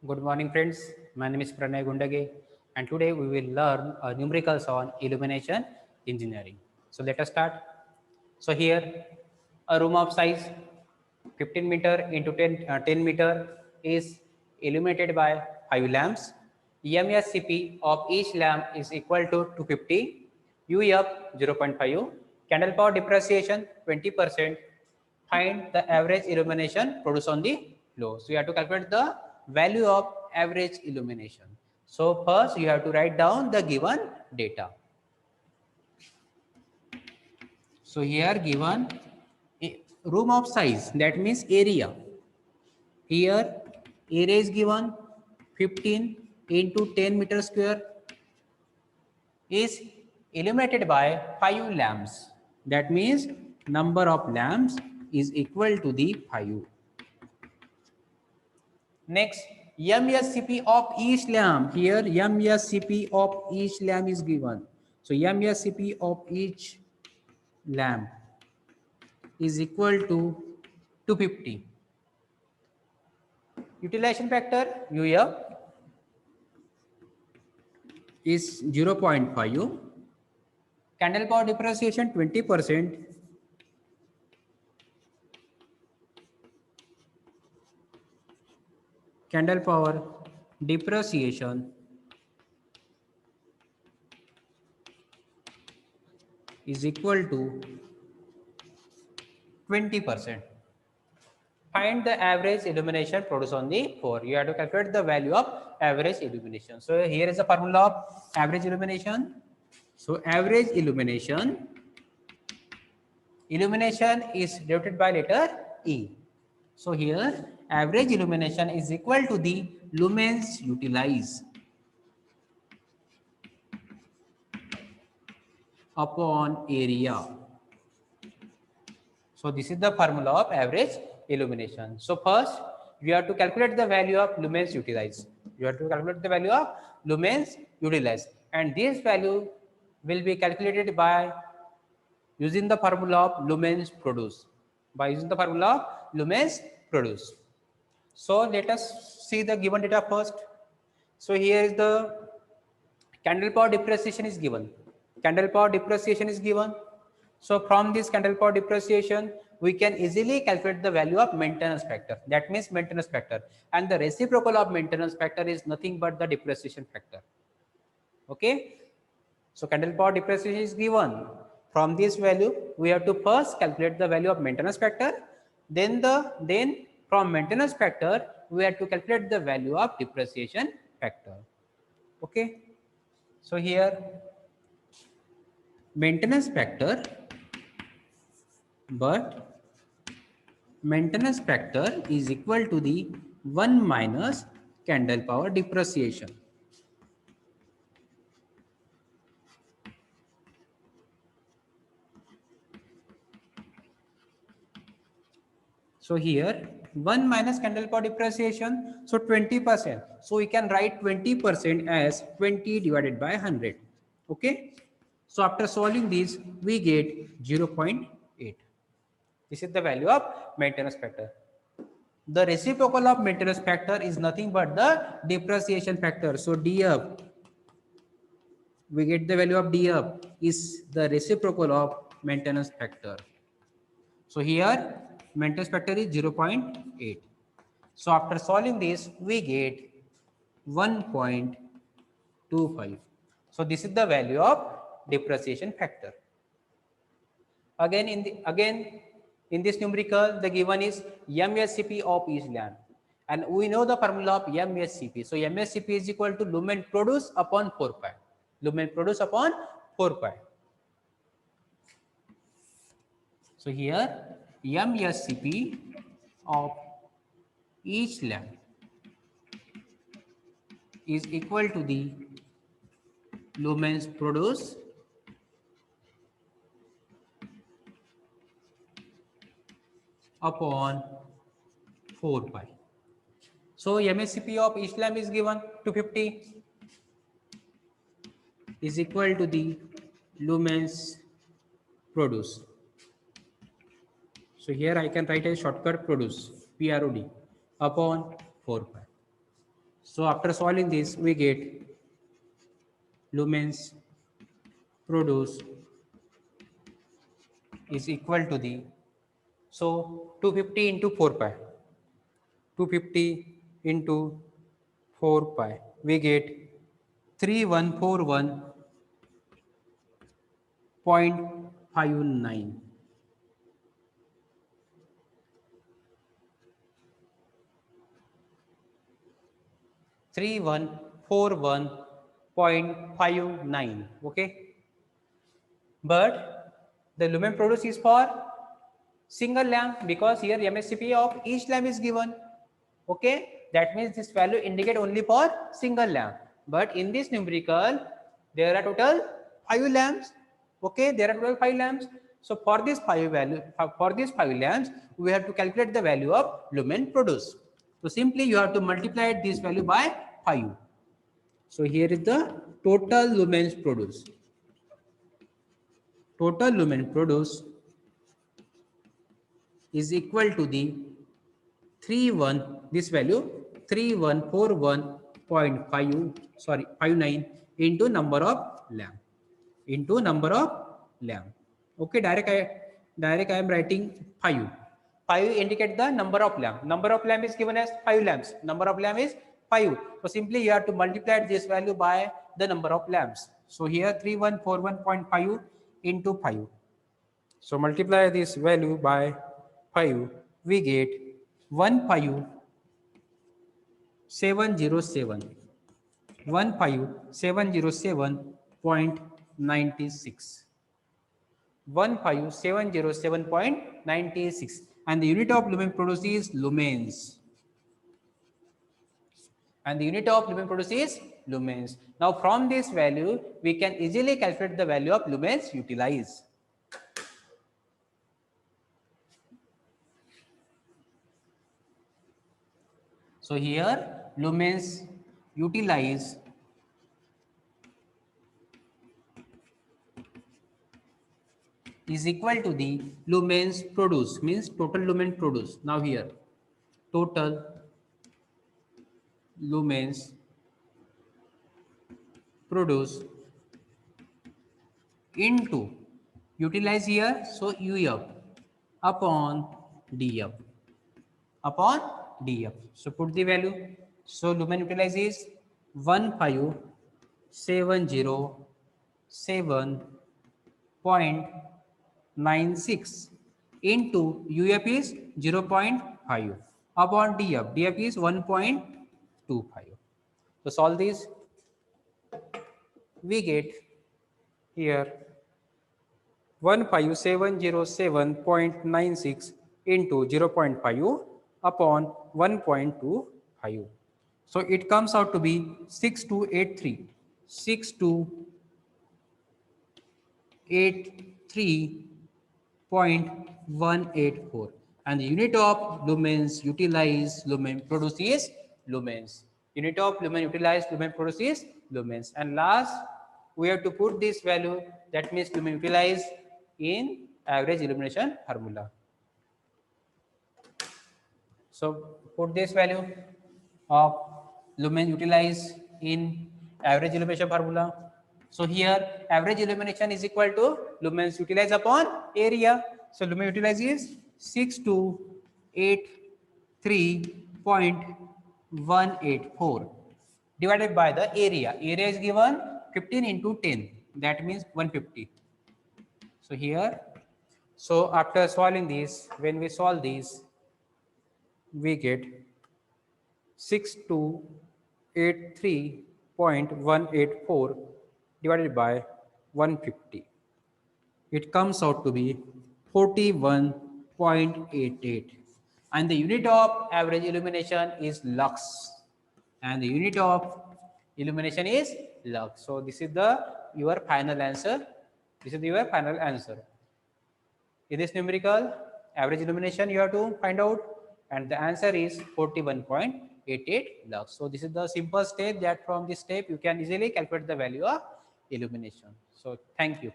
Good morning, friends. My name is Pranay Gundage, and today we will learn numericals on illumination engineering. So let us start. So here, a room of size 15 meter into 10 meter is illuminated by 5 lamps. MSCP of each lamp is equal to 250, UF 0.5, candle power depreciation 20%. Find the average illumination produced on the floor. So you have to calculate the value of average illumination. So first you have to write down the given data. So here given room of size, that means area. Here area is given 15 into 10 meter square is illuminated by 5 lamps. That means number of lamps is equal to the 5. Next, MSCP of each lamp. Here MSCP of each lamp is given. So MSCP of each lamp is equal to 250. Utilization factor UF is 0.5. Candle power depreciation 20%. Candle power depreciation is equal to 20%. Find the average illumination produced on the floor. You have to calculate the value of average illumination. So here is the formula of average illumination. So average illumination is denoted by letter E. So here average illumination is equal to the lumens utilized upon area. So this is the formula of average illumination. So first you have to calculate the value of lumens utilized. You have to calculate the value of lumens utilized, and this value will be calculated by using the formula of lumens produced. By using the formula of lumens produced. So let us see the given data first. So here is the candle power depreciation is given. Candle power depreciation is given. So from this candle power depreciation, we can easily calculate the value of maintenance factor. That means maintenance factor. And the reciprocal of maintenance factor is nothing but the depreciation factor. Okay. So candle power depreciation is given. From this value, we have to first calculate the value of maintenance factor. Then from maintenance factor, we have to calculate the value of depreciation factor. Okay. So here maintenance factor, but maintenance factor is equal to the 1 minus candle power depreciation. So here 1 minus candle power depreciation, so 20%. So we can write 20% as 20 divided by 100. Okay. So after solving this, we get 0.8. This is the value of maintenance factor. The reciprocal of maintenance factor is nothing but the depreciation factor. So DF, we get the value of DF is the reciprocal of maintenance factor. So here maintenance factor is 0.8. So after solving this, we get 1.25. So this is the value of depreciation factor. Again in this numerical, the given is MSCP of each lamp, and we know the formula of MSCP. So MSCP is equal to lumen produced upon 4 pi. Lumen produced upon 4 pi. So here MSCP of each lamp is equal to the lumens produced upon 4 pi. So MSCP of each lamp is given 250 is equal to the lumens produced. So here I can write a shortcut produce PROD upon 4 pi. So after solving this, we get lumens produced is equal to the, so 250 into 4 pi, 250 into 4 pi, we get 3141.59. 3141.59. Okay, but the lumen produced is for single lamp, because here MSCP of each lamp is given. Okay, that means this value indicate only for single lamp, but in this numerical there are total 5 lamps. Okay, there are total 5 lamps. So for this 5 value, for these 5 lamps, we have to calculate the value of lumen produced. So simply you have to multiply this value by 5. So here is the total lumens produced. Total lumen produced is equal to the 31, this value 3141.59 into number of lamp, into number of lamp. Okay, direct I am writing 5. 5 indicate the number of lamp. Number of lamp is given as 5 lamps. Number of lamp is 5. So simply you have to multiply this value by the number of lamps. So here 3141.5 into 5. So multiply this value by 5, we get 15707, 15707.96, 15707.96, and the unit of lumen produced is lumens. And the unit of lumen produced is lumens. Now from this value, we can easily calculate the value of lumens utilized. So here lumens utilized is equal to the lumens produced, means total lumen produced. Now here total lumens produced into, utilize here, so UF upon DF, upon DF. So put the value. So lumen utilized is 15707.96 into UF is 0.5 upon DF. DF is 1.25. So solve this. We get here 15707.96 into 0.5 upon 1.25. So it comes out to be 6283, 6283.184, and the unit of lumens utilized, lumen produced is lumens. Unit of lumen utilized, lumen produced is lumens. And last, we have to put this value, that means lumen utilized, in average illumination formula. So put this value of lumen utilized in average illumination formula. So here average illumination is equal to lumens utilized upon area. So lumen utilized is 6283.184 divided by the area. Area is given 15 into 10, that means 150. So here, so after solving this, when we solve this, we get 6283.184 divided by 150. It comes out to be 41.88, and the unit of average illumination is lux, and the unit of illumination is lux. So this is the your final answer. This is your final answer. In this numerical, average illumination you have to find out, and the answer is 41.88 lux. So this is the simple step, that from this step you can easily calculate the value of illumination. So thank you.